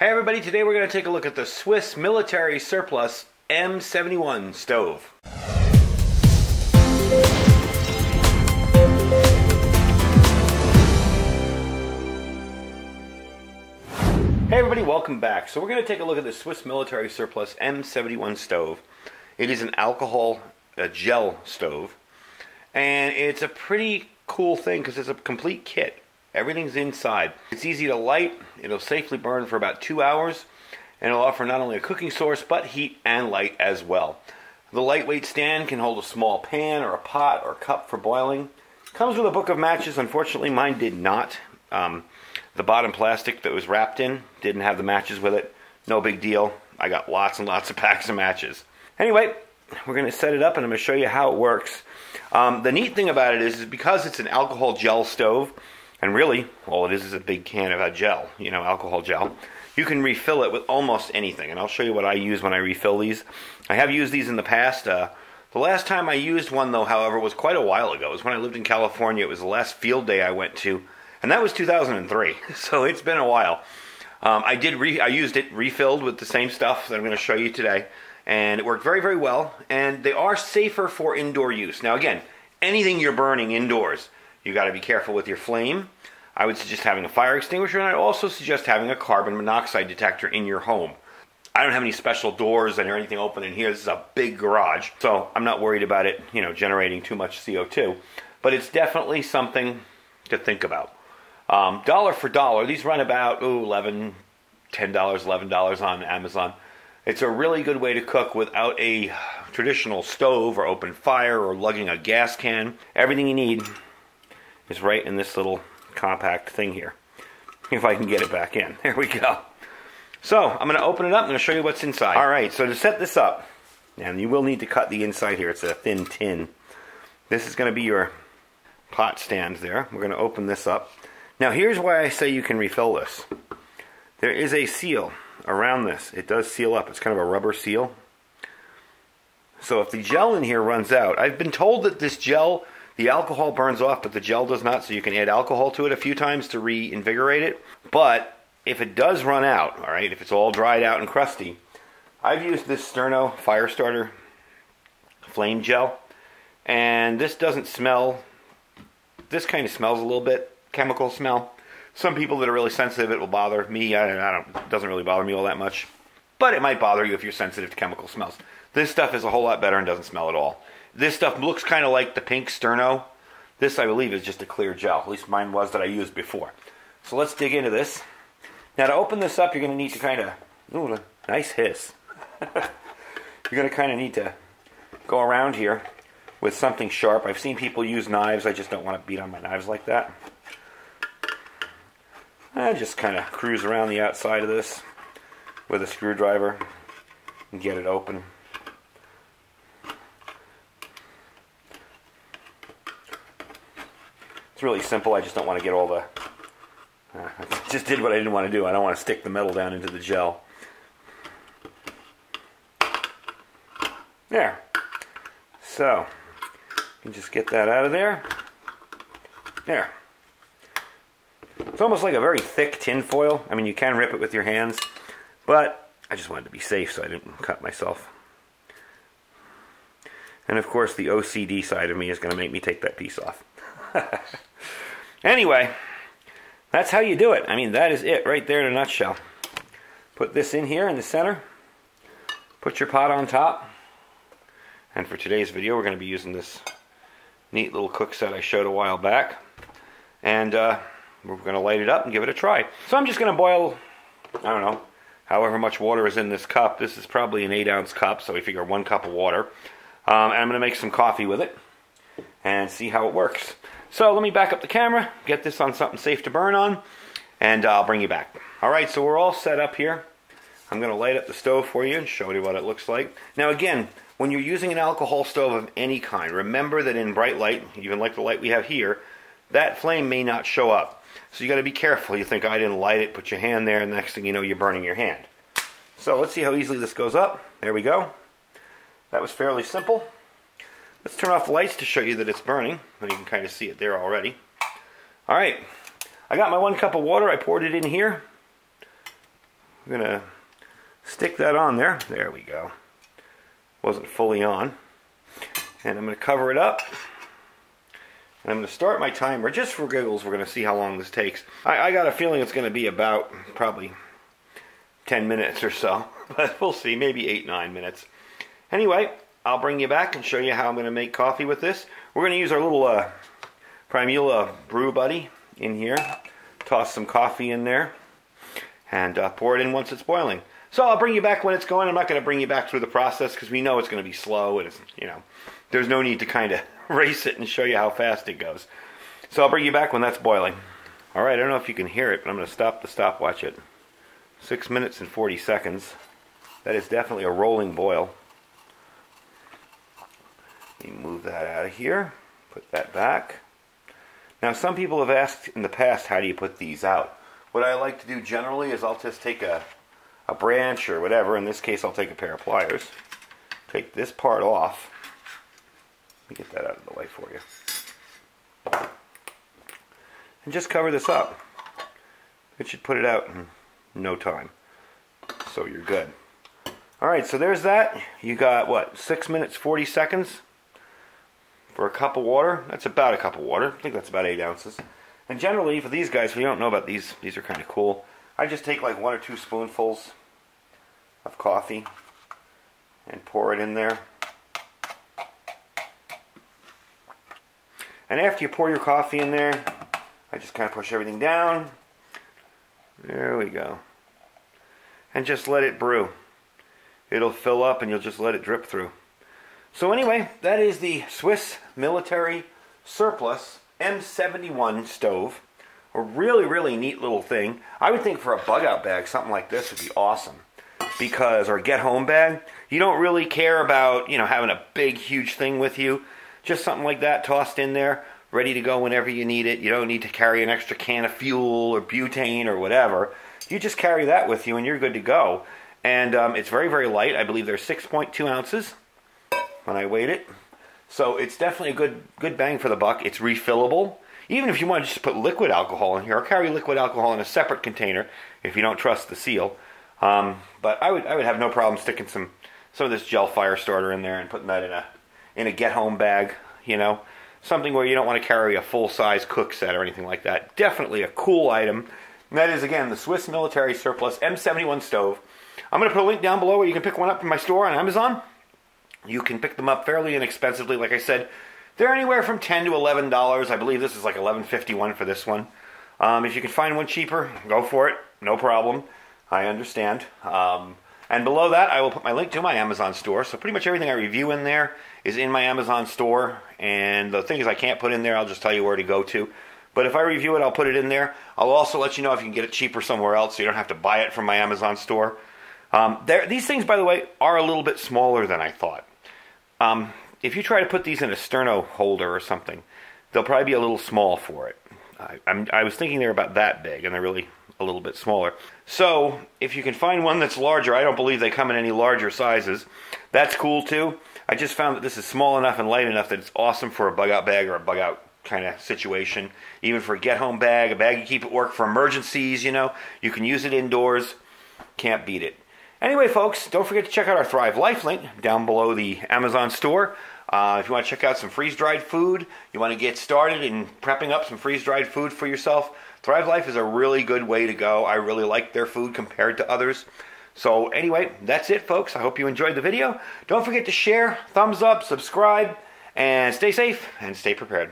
Hey everybody, today we're going to take a look at the Swiss military surplus M71 stove. Hey everybody, welcome back. So we're going to take a look at the Swiss military surplus M71 stove. It is an alcohol gel stove, and it's a pretty cool thing because it's a complete kit. Everything's inside. It's easy to light, it'll safely burn for about 2 hours, and it'll offer not only a cooking source, but heat and light as well. The lightweight stand can hold a small pan or a pot or cup for boiling. Comes with a book of matches. Unfortunately, mine did not. The bottom plastic that was wrapped in didn't have the matches with it. No big deal. I got lots and lots of packs of matches. Anyway, we're going to set it up and I'm going to show you how it works. The neat thing about it is because it's an alcohol gel stove, and really, all it is a big can of a gel, alcohol gel. You can refill it with almost anything, and I'll show you what I use when I refill these. I have used these in the past. The last time I used one, though, however, was quite a while ago. It was when I lived in California. It was the last field day I went to, and that was 2003, so it's been a while. I used it refilled with the same stuff that I'm going to show you today, and it worked very, very well, and they are safer for indoor use. Now, again, anything you're burning indoors, you got to be careful with your flame. I would suggest having a fire extinguisher, and I'd also suggest having a carbon monoxide detector in your home. I don't have any special doors or anything open in here. This is a big garage, so I'm not worried about it, generating too much CO2. But it's definitely something to think about. Dollar for dollar, these run about $10, $11 on Amazon. It's a really good way to cook without a traditional stove or open fire or lugging a gas can. Everything you need is right in this little compact thing here. If I can get it back in. There we go. So, I'm going to open it up. I'm going to show you what's inside. Alright, so to set this up, and you will need to cut the inside here. It's a thin tin. This is going to be your pot stand there. We're going to open this up. Now, here's why I say you can refill this. There is a seal around this. It does seal up. It's kind of a rubber seal. So if the gel in here runs out, I've been told that this gel, the alcohol burns off, but the gel does not, so you can add alcohol to it a few times to reinvigorate it. But if it does run out, all right, if it's all dried out and crusty, I've used this Sterno fire starter flame gel, and this doesn't smell. This kind of smells a little bit chemical smell. Some people that are really sensitive, it will bother me. It doesn't really bother me all that much, but it might bother you if you're sensitive to chemical smells. This stuff is a whole lot better and doesn't smell at all. This stuff looks kind of like the pink Sterno. This, I believe, is just a clear gel. At least mine was that I used before. So let's dig into this. Now to open this up, you're going to need to kind of... Ooh, nice hiss. You're going to kind of need to go around here with something sharp. I've seen people use knives. I just don't want to beat on my knives like that. I just kind of cruise around the outside of this with a screwdriver and get it open. It's really simple. I just don't want to get all the... I just did what I didn't want to do. I don't want to stick the metal down into the gel. There. So, you can just get that out of there. There. It's almost like a very thick tin foil. I mean, you can rip it with your hands, but I just wanted to be safe so I didn't cut myself. And of course, the OCD side of me is going to make me take that piece off. Anyway, that's how you do it. I mean, that is it right there in a nutshell. Put this in here in the center. Put your pot on top. And for today's video, we're going to be using this neat little cook set I showed a while back. And we're going to light it up and give it a try. So I'm just going to boil, I don't know, however much water is in this cup. This is probably an 8-ounce cup, so we figure 1 cup of water. And I'm going to make some coffee with it and see how it works. So let me back up the camera, get this on something safe to burn on, and I'll bring you back. Alright, so we're all set up here. I'm going to light up the stove for you and show you what it looks like. Now again, when you're using an alcohol stove of any kind, remember that in bright light, even like the light we have here, that flame may not show up. So you got to be careful. You think, I didn't light it, put your hand there, and the next thing you know, you're burning your hand. So let's see how easily this goes up. There we go. That was fairly simple. Let's turn off the lights to show you that it's burning. And you can kind of see it there already. Alright, I got my 1 cup of water. I poured it in here. I'm going to stick that on there. There we go. Wasn't fully on. And I'm going to cover it up. And I'm going to start my timer. Just for giggles, we're going to see how long this takes. I got a feeling it's going to be about probably 10 minutes or so. But we'll see. Maybe 8, 9 minutes. Anyway, I'll bring you back and show you how I'm going to make coffee with this. We're going to use our little Primula Brew Buddy in here. Toss some coffee in there. And pour it in once it's boiling. So I'll bring you back when it's going. I'm not going to bring you back through the process because we know it's going to be slow. And it's, you know, there's no need to kind of race it and show you how fast it goes. So I'll bring you back when that's boiling. All right, I don't know if you can hear it, but I'm going to stop the stopwatch at 6 minutes and 40 seconds. That is definitely a rolling boil. Let me move that out of here. Put that back. Now, some people have asked in the past, how do you put these out? What I like to do generally is I'll just take a branch or whatever. In this case, I'll take a pair of pliers. Take this part off. Let me get that out of the way for you. And just cover this up. It should put it out in no time. So you're good. Alright, so there's that. You got, what, 6 minutes, 40 seconds for a cup of water. That's about a cup of water. I think that's about 8 ounces. And generally, for these guys, if you don't know about these are kind of cool. I just take like 1 or 2 spoonfuls of coffee and pour it in there. And after you pour your coffee in there, I just kind of push everything down. There we go. And just let it brew. It'll fill up and you'll just let it drip through. So anyway, that is the Swiss Military Surplus M71 stove. A really, really neat little thing. I would think for a bug out bag, something like this would be awesome. Because, or a get home bag, you don't really care about, you know, having a big, huge thing with you. Just something like that tossed in there, ready to go whenever you need it. You don't need to carry an extra can of fuel or butane or whatever. You just carry that with you and you're good to go. And it's very, very light. I believe they're 6.2 ounces when I weighed it. So it's definitely a good bang for the buck. It's refillable. Even if you want to just put liquid alcohol in here, or carry liquid alcohol in a separate container if you don't trust the seal. But I would have no problem sticking some of this gel fire starter in there and putting that in a get home bag, you know. Something where you don't want to carry a full-size cook set or anything like that. Definitely a cool item. And that is, again, the Swiss Military Surplus M71 stove. I'm going to put a link down below where you can pick one up in my store on Amazon. You can pick them up fairly inexpensively. Like I said, they're anywhere from $10 to $11. I believe this is like $11.51 for this one. If you can find one cheaper, go for it. No problem. I understand. And below that, I will put my link to my Amazon store. So pretty much everything I review in there is in my Amazon store. And the things I can't put in there, I'll just tell you where to go to. But if I review it, I'll put it in there. I'll also let you know if you can get it cheaper somewhere else so you don't have to buy it from my Amazon store. These things, by the way, are a little bit smaller than I thought. If you try to put these in a sterno holder or something, they'll probably be a little small for it. I was thinking they're about that big, and they're really a little bit smaller. So, if you can find one that's larger, I don't believe they come in any larger sizes. That's cool too. I just found that this is small enough and light enough that it's awesome for a bug out bag or a bug out kind of situation. Even for a get home bag, a bag you keep at work for emergencies, you know. You can use it indoors. Can't beat it. Anyway, folks, don't forget to check out our Thrive Life link down below the Amazon store. If you want to check out some freeze-dried food, you want to get started in prepping up some freeze-dried food for yourself, Thrive Life is a really good way to go. I really like their food compared to others. So anyway, that's it, folks. I hope you enjoyed the video. Don't forget to share, thumbs up, subscribe, and stay safe and stay prepared.